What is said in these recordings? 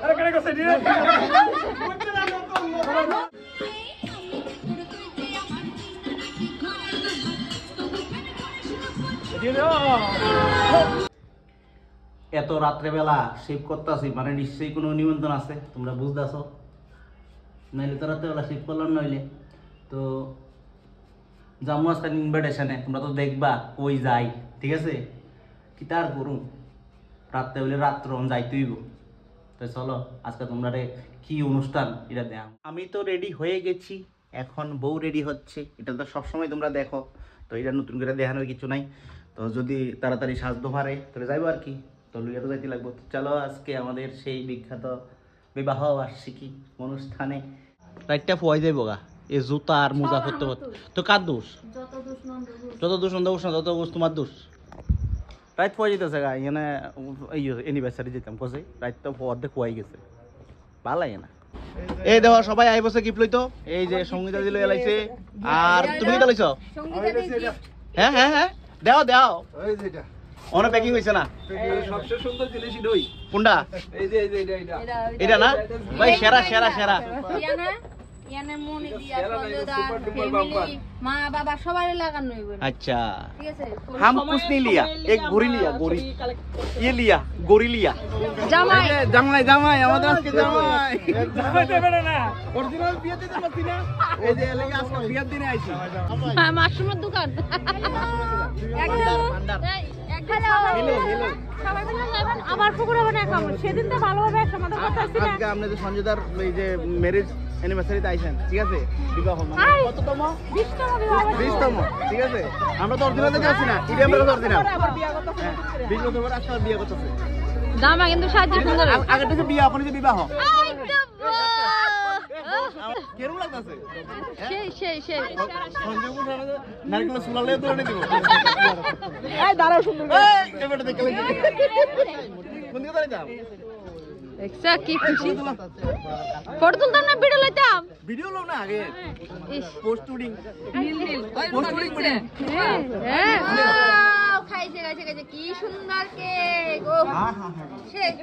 এত রাত্রেবেলা শিব করতেছি মানে নিশ্চয়ই কোনো নিমন্ত্রণ আছে, তোমরা বুঝতেছ। নাইলে তো রাত্রেবেলা শিব করলাম, নইলে তো যাবো আজকে ইনভাইটেশনে। তোমরা তো দেখবা কই যাই, ঠিক আছে? কি তার করুন, রাত্রে হইলে রাত্র যাইতেইব। তো চলো আজকে তোমরা কি অনুষ্ঠান এটা দেখ। আমি তো রেডি হয়ে গেছি, এখন বউ রেডি হচ্ছে। এটা তো সবসময় তোমরা দেখো, তো এটা নতুন করে দেখানোর কিছু নাই। তো যদি তাড়াতাড়ি সাজতে পারে তাহলে যাইবো আর কি। তো লুইয়া তো যাইতে লাগবো। চলো আজকে আমাদের সেই বিখ্যাত বিবাহ বার্ষিকী অনুষ্ঠানে রাইটটা ফুয়াই যাইব গা। এ জুতা আর মোজা করতে করতে তো কার দোষ? যত দোষ নন্দ দোষ না, যত দোষ তোমার দোষ। রাইট ফুয়াই যেতেছে গা, এখানে এনিভার্সারি যেতাম কসে রাইট তো অর্ধেক ফুয়াই গেছে, ভালো লাগে না। এই দেখো সবাই আই বসে গিফট লইতো। এই যে সঙ্গীতা দিল এলাইছে, আর তুমি কি লইছো? হ্যাঁ হ্যাঁ হ্যাঁ দাও দাও, অনেক প্যাকিং হয়েছে না? সবচেয়ে সুন্দর জিনিস দই কোনটা? এই যে এটা না ভাই, সেরা সেরা সেরা। अच्छा, हम कुछ नहीं लिया, एक गोरी लिया, गोरी ये लिया, गोरी लिया। জামাই জামাই জামাই আমাদের আজকে জামাই জামাই দেবে না, অরিজিনাল বিয়ে দিতে পারছি না। এই যে এলাকা আজকে বিয়ের দিনে আইছি। মাশরুমের দোকান একদম হেলো হেলো, আবার পুকুরে বানায় খাবো। সেদিন তো ভালোভাবে সমাধান করতে পারছি না। আজকে আপনি যে সঞ্জয়দার এই যে ম্যারেজ অ্যানিভার্সারিতে আইছেন, ঠিক আছে? বিবাহ মানে কততম? 20তম বিবাহ। 20তম, ঠিক আছে? আমরা তো অরিজিনাল দিতে আসছি না, এটা আমরা তো অরিজিনাল। 20 বছর পরে আজকে বিয়ে করতেছে। জামা কিন্তু সাজ্জা সুন্দর। আগে থেকে বিয়ে, আপনি যে বিবাহ কেরম লাগতেছে? সেই সেই সেই সঞ্জয় কুমার নারকেল সুলালে দৌড়ে দিব। এই দাঁড়াও সুন্দর। এই এবারে দেখলে কোন দিকে দাঁড়াইতাম? দেখছা কি খুশি। ফটো তুলতাম না, ভিডিও লইতাম। ভিডিও লও না আগে, ইস পোস্ট শুটিং নীল নীল পোস্ট শুটিং করে। হ্যাঁ হ্যাঁ ওয়াও, খাইছে খাইছে খাইছে, কি সুন্দর কেক। ও হ্যাঁ হ্যাঁ হ্যাঁ, সেই এই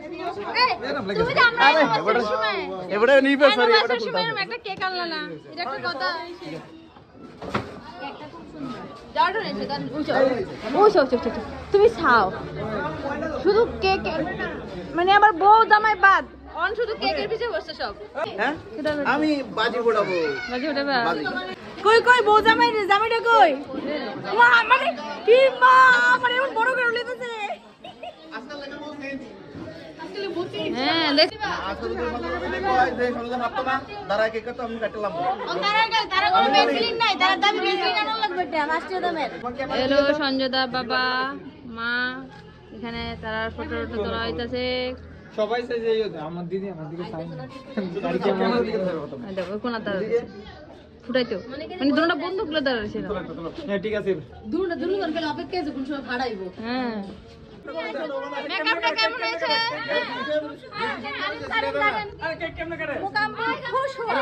তুমি তো আমরা এবারে সময় এবারে নিবে সরি, এবারে একটা সময় একটা কেক আনলা না, এটা একটা কথা। কেকটা খুব সুন্দর। যাওটা নেছে গান উঠো উঠো উঠো, তুমি খাও শুধু কেক, মানে আমার বউ জামাই বাদ অন শুধু কেকের পিছে বসে সব। হ্যাঁ আমি বাজি ফোড়াবো। বাজি উঠাবা? বাজি কই কই বউ জামাই রে, জামাইটা কই? মা মানে কি মা মানে এমন বড় করে উঠেছে। হ্যাঁ দেখ আসলে তো সঞ্জয় দেখো এই যে সঞ্জয় ভাবতো না দাঁড়ায় কেক তো আমি কাটলাম। তারা কোনো বেসলিন নাই, তারা দামি বেসলিন আনা লাগবে এটা মাস্টার দামের। হ্যালো সঞ্জয়দা বাবা মা, এখানে তারা ফটো তোলা হইতাছে। সবাই সাইজে আমার দিদি আমার দিকে সাইন গাড়ি ক্যামেরা দিকে ধরে কথা। দেখো কোন তারা ফুটাইতো, মানে দুটোটা বন্ধ করে দাঁড়াইছিল। হ্যাঁ ঠিক আছে, দুটোটা করে অপেক্ষা আছে কোন সময় ভাড়াইবো। হ্যাঁ মেকআপটা কেমন হয়েছে? আরে কেক কেমনে করে? মুকাম খুশ হওয়া।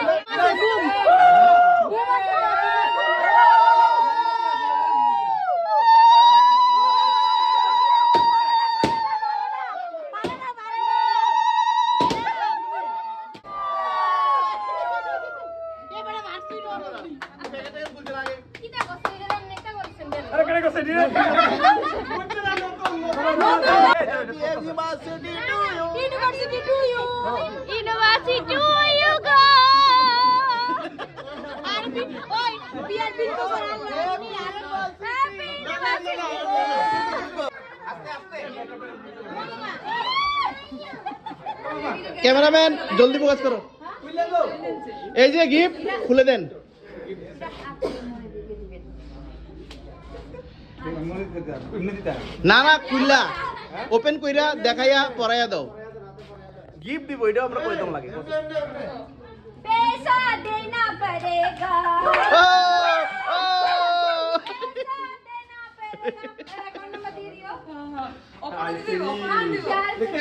আরে কেন কইছে দিরে? University to you. University to you go. Happy, oi, biar bintu orang lagi. Happy University. Cameraman জলদি ফোকাস করো। এই যে গিফট খুলে দেন। না না খুললা ওপেন কইরা দেখাইয়া পরাইয়া দাও। গিফট দিব, এটা আমরা কই দাম লাগে। पैसा देना पड़ेगा। ও ও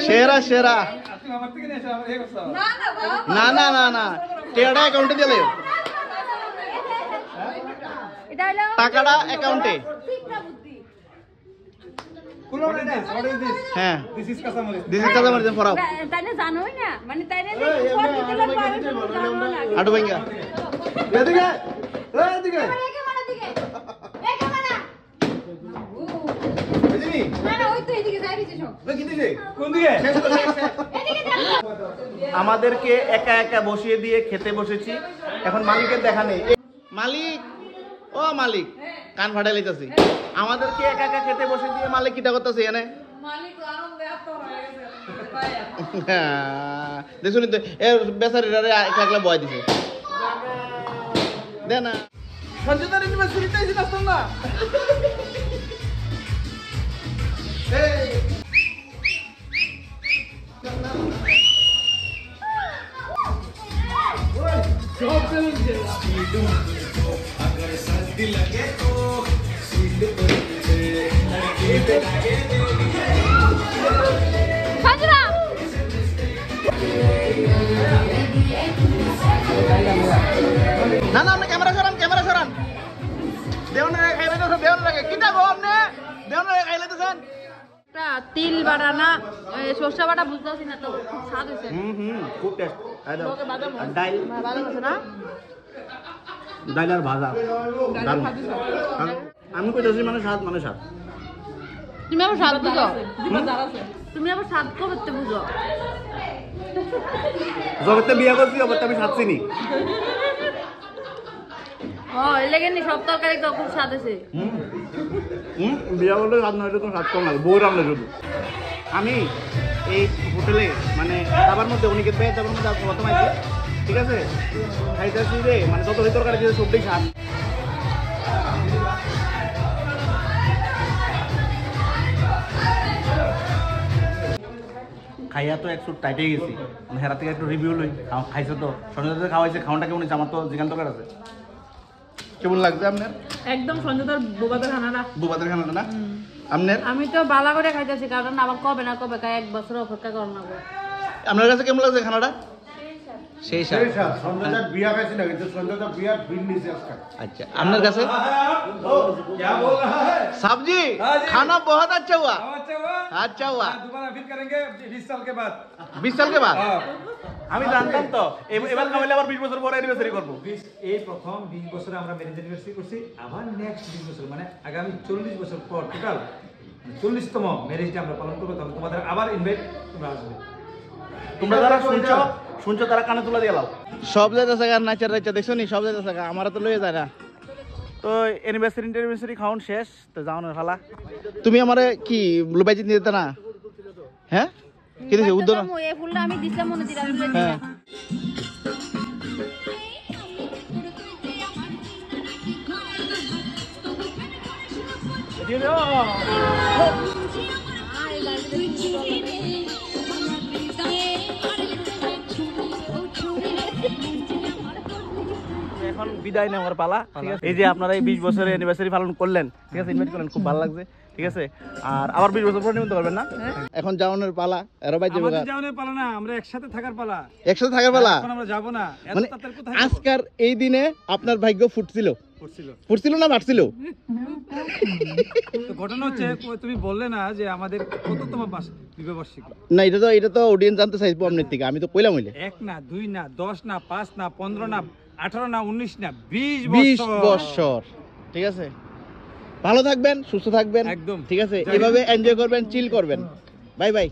সেরা সেরা। আমার থেকে নিয়ে এসে আমার এই বস্তা। না না না না, টেড়া অ্যাকাউন্টে দিলে, এটা হলো টাকাটা অ্যাকাউন্টে। হ্যাঁ This is Kasamari. This is কাঁচামরিচ ফরাও তাইলে জানোই না মানে তাইলে যে উপর দিতে লাগবে আমি তো জানো না আটু ভাইঙ্গা এদিকে এদিকে একে মানা দিকে একে মানা এদিকে না না ওই তো এদিকে যাই দিছে সব কি দিছে কোন দিকে এদিকে যাও আমাদেরকে একা একা বসিয়ে দিয়ে খেতে বসেছি, এখন মালিকের দেখা নেই। মালিক ও মালিক কান ফাটাই লাইতাছি আমাদেরকে একা একা খেতে বসে দিয়ে মালিক কিটা করতেছে এনে মালিক আনন্দে আত্ম হয়ে গেছে দেখুন তো এ বেচারিটারে একলা বয় দিছে দে না সঞ্জয়দার ইউনিভার্সিটিতে এসে আসতাম না সঞ্জনা না না আপনি ক্যামেরা সরান দেওয়ানে খাই লাইতেছেন দেওয়ানে কিটা গো আপনি দেওয়ানে খাই লাইতেছেন টা তিল বাটা না সরষে বাটা বুঝতাছি না তো খুব স্বাদ হইছে খুব টেস্ট। লোকে বাদাম ডাইল ভালো আছে না ডাইল আর ভাজা দারুণ। আমি কইতাছি মানে স্বাদ মানে স্বাদ। তুমি আবার স্বাদ বুঝো তুমি আবার স্বাদ করতে বুঝো জগতে বিয়া করছি অবশ্য আমি স্বাদ চিনি। ও এলেগে নি সব তরকারি তো খুব স্বাদ আছে বিয়া করলে স্বাদ নয় তো স্বাদ কম লাগে, বউ রান্না শুধু। আমি এই হোটেলে মানে খাবার মধ্যে অনেকের পেয়ে তারপর মধ্যে প্রথম আইছি, ঠিক আছে খাইতেছি রে মানে যত তরকারি দিয়ে সবটাই স্বাদ। খাইয়া তো একটু টাইটে গেছি, মানে হেরা থেকে একটু রিভিউ লই। খাইছে তো সন্ধ্যাতে খাওয়াইছে, খাওয়াটা কেমন হয়েছে? আমার তো জিজ্ঞান দরকার আছে। কেমন লাগছে আপনার একদম সঞ্জয়দার বোবাদের খানাটা বুবাদের খানাটা না আপনার আমি তো বালা করে খাইতেছি কারণ আবার কবে না কবে খাই এক বছর অপেক্ষা করার না আপনার কাছে কেমন লাগছে খানাটা সেই স্বাদ সঞ্জয়দার বিয়া খাইছি না কিন্তু সঞ্জয়দার বিয়ার বিল নিছে আজকে अच्छा আপনার কাছে क्या बोल रहा है साहब जी हाँ जी। खाना बहुत अच्छा हुआ अच्छा हुआ अच्छा हुआ दोबारा फिर करेंगे 20 साल के बाद 20 साल के बाद আমি জানতাম তো এবার খাওয়াইলে আবার 20 বছর পরে অ্যানিভার্সারি করবো। এই প্রথম 20 বছরে আমরা ম্যারেজ অ্যানিভার্সারি করছি, আবার নেক্সট 20 বছর মানে আগামী 40 বছর পর টোটাল 40তম ম্যারেজটা আমরা পালন করবো। তখন তোমাদের আবার ইনভাইট তোমরা আসবে। তোমরা যারা শুনছো তারা কানে তুলা দিয়ে লাও। সব যাইতেছে গা নাচার রাইচা দেখছো নি সব যাইতেছে গা আমারা তো লয়ে যায় না তো অ্যানিভার্সারি খাওয়ান শেষ, তো যাওয়ানোর ফালা। তুমি আমারে কি লুবাইজি নিয়ে দিতে না হ্যাঁ কি দিছে উদ্যোগ এই ফুলটা আমি দিছিলাম মনে দিলাম হ্যাঁ এখন বিদায় নেওয়ার পালা, ঠিক আছে? এই যে আপনারা এই 20 বছরের অ্যানিভার্সারি পালন করলেন, ঠিক আছে, ইনভাইট করলেন, খুব ভালো লাগছে, ঠিক আছে। আর আবার 20 বছর পর নিমন্ত্রণ করবেন না? এখন যাওনের পালা এর বাইতে আমাদের যাওয়ার পালা না, আমরা একসাথে থাকার পালা। একসাথে থাকার পালা এখন আমরা যাব না, এত মানে তাড়াতাড়ি কোথায় আজকার এই দিনে আপনার ভাগ্য ফুটছিল করছিল। না বাড়ছিল তো ঘটনা হচ্ছে তুমি বললে না যে আমাদের কততম বিবাহবার্ষিকী? না এটা তো অডিয়েন্স জানতে চাইবো আপনার থেকে, আমি তো কইলাম হইলে 1 না 2 না 10 না 5 না 15 না 18 না 19 না 20 20 বছর। বছর ঠিক আছে। ভালো থাকবেন, সুস্থ থাকবেন, একদম। ঠিক আছে। এভাবে এনজয় করবেন, চিল করবেন। Bye bye.